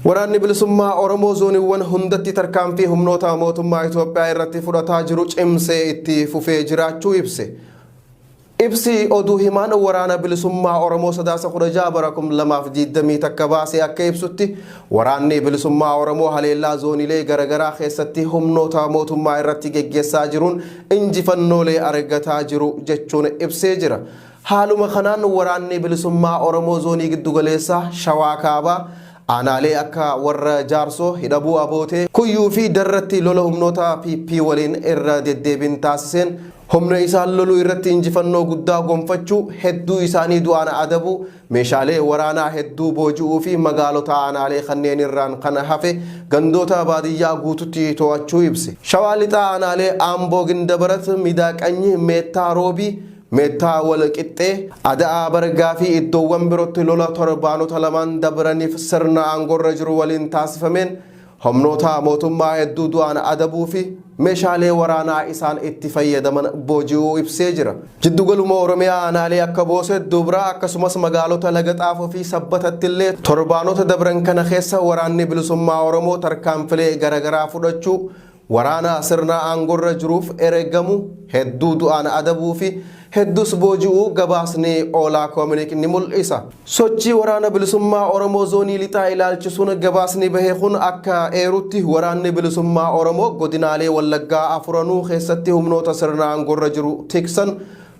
Waraanni bilisummaa Oromoo zooniiwwan hundatti tarkaanfii humnoota mootummaa Itoophiyaa irratti fudhataa jiru cimsee itti fufee jiraachuu ibse. Ibsi oduu himaan waraana bilisummaa Oromoo sadaasa 16 bara 2020 takka baasee akka ibsutti waraanni bilisummaa Oromoo haleellaa zooniilee garagaraa keessatti humnoota mootummaa irratti geggeessaa jiruun injifannoolee argataa jiru jechuun ibsee jira. Haaluma kanaan waraanni bilisummaa Oromoo zoonii giddugaleessaa Shawaa Kaabaa aanaalee akka warra Jaarsoo, Hidhabuu Abootee, Kuyyuu fi Darratti lola humnoota PP waliin irra deddeebiin taasiseen humna isaan loluu irratti injifannoo guddaa gonfachuu, hedduu isaanii du'aan adabu, meeshaalee waraanaa hedduu booji'uu fi magaalota aanaalee kanneen irraan kana hafe gandoota baadiyyaa guututti to'achuu ibse. Shawaa Lixaa aanaalee Aamboo Gindabarat, Midaaqanyi, Meettaa Roobii, Meettaa Walqixxee, Ada'aa Bargaa fi iddoowwan birootti lola torbaanota lamaan dabraniif sirna aangorra jiru waliin taasifameen humnoota mootummaa hedduu du'aan adabuu fi meeshaalee waraanaa isaan itti fayyadaman booji'uu ibsee jira. Jiddugaluma Oromiyaa aanaalee akka Boosee, Dubraa akkasumas magaalota Laga Xaafoo fi Sabbatatti illee torbaanota dabran kana keessa waraanni bilisummaa Oromoo tarkaanfilee garagaraa fudhachuu waraana sirna aangorra jiruuf ergamu hedduu du'aan adabuu fi heddus booji'uu gabaasni Oolaa Koominik ni mul'isa. Sochii waraana bilisummaa Oromoo zoonii lixaa ilaalchisuun gabaasni bahee kun akka eerutti waraanni bilisummaa Oromoo godinaalee Wallaggaa afuranuu keessatti humnoota sirna aangorra jiru tiksan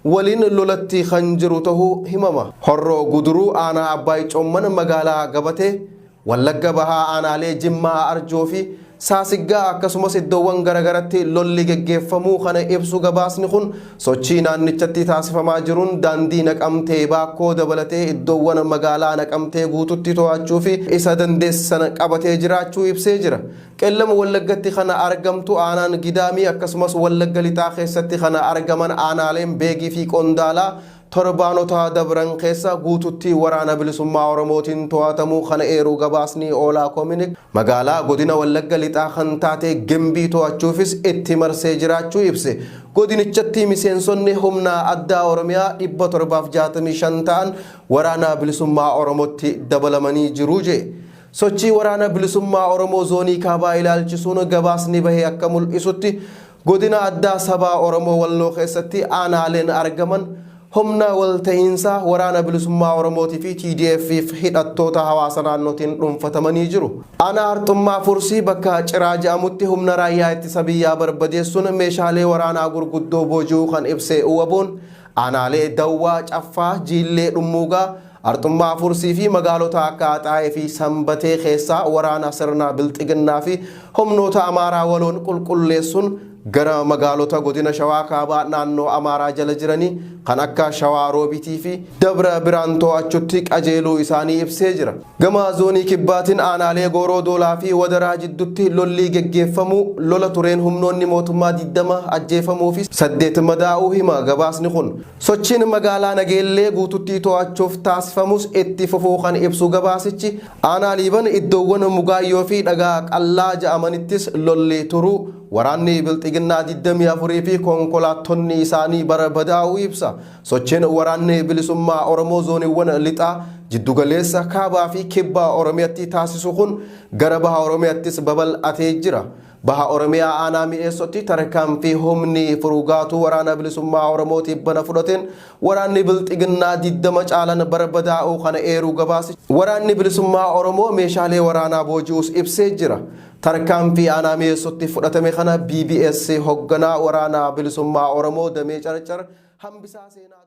waliin lolatti kan jiru ta'uu himama. Horroo Guduruu aanaa Abbaay Coomman magaalaa Gabatee, Wallagga Bahaa aanaalee Jimmaa Arjoo fi Saasiggaa akkasumas iddoowwan garagaratti lolli geggeeffamuu kana ibsu gabaasni kun sochii naannichatti taasifamaa jiruun daandii Naqamtee Baakkoo dabalatee iddoowwan magaalaa Naqamtee guututti to'achuu fi isa dandeessisan qabatee jiraachuu ibsee jira. Qellama Wallaggatti kana argamtu aanaan Gidaamii akkasumas Wallagga Lixaa keessatti kana argaman aanaaleen Beegii fi Qondaalaa torbaanota dabran keessa guututti waraana bilisummaa Oromootiin to'atamuu kana eeruu gabaasni Oolaa Koominik magaalaa godina Wallagga Lixaa kan taate Gimbii to'achuufis itti marsee jiraachuu ibse. Godinichatti miseensonni humna addaa Oromiyaa 765 ta'an waraana bilisummaa Oromootti dabalamanii jiru jedhe. Sochii waraana bilisummaa Oromoo zoonii Kaabaa ilaalchisuun gabaasni bahee akka mul'isutti godina addaa sabaa Oromoo Walloo keessatti aanaaleen argaman humna walta'iinsa waraana bilisummaa Oromootii fi TDF hidhattoota hawaasa naannootiin dhuunfatamanii jiru. Aanaa Arxummaa Fursii bakka Ciraa jedhamutti humna raayyaa ittisa biyyaa barbadeessuun meeshaalee waraanaa gurguddoo booji'uu kan ibse Uwaboon aanaalee Dawwaa, Caffaa, Jiillee, Dhummuugaa, Arxummaa Fursii fi magaalota akka Axaayee fi Sanbatee keessaa waraana sirna bilxiginnaa fi humnoota Amaaraa waloon qulqulleessuun gara magaalota godina Shawaa Kaabaa naannoo Amaaraa jala jiranii kan akka Shawaa Roobitii fi Dabra Biraan to'achuutti qajeeluu isaanii ibsee jira. Gama zoonii Kibbaatiin aanaalee Gooroo Doolaa fi Wadaraa jidduutti lolli geggeeffamuu lola tureen humnoonni mootummaa 20 ajjeefamuu fi 8 madaa'uu hima gabaasni kun. Sochiin magaalaa Nageellee guututti to'achuuf taasifamus itti fufuu kan ibsu gabaasichi aanaa Liiban iddoowwan Mugaayyoo fi Dhagaa Qallaa jedhamanittis lolli turuu waraanni bilxiginnaa 24 fi konkolaattonni isaanii barbadaa'uu ibsa. Sochiin waraanni bilisummaa Oromoo zooniiwwan lixaa jiddugaleessa Kaabaa fi Kibbaa Oromiyaatti taasisu kun gara Baha Oromiyaattis babal'atee jira. Baha Oromiyaa aanaa mi'eessotti tarkaanfii humni furugaatu waraana bilisummaa Oromootiif bana fudhateen waraanni bilxiginnaa 20 caalan barbadaa'uu kana eeruu gabaasi. Waraanni bilisummaa Oromoo meeshaalee waraanaa booji'uus ibsee jira. Tarkaanfii aanaa mi'eessotti fudhatame kana BBS hoogganaa waraana bilisummaa Oromoo damee Carcar hambisaa seenaa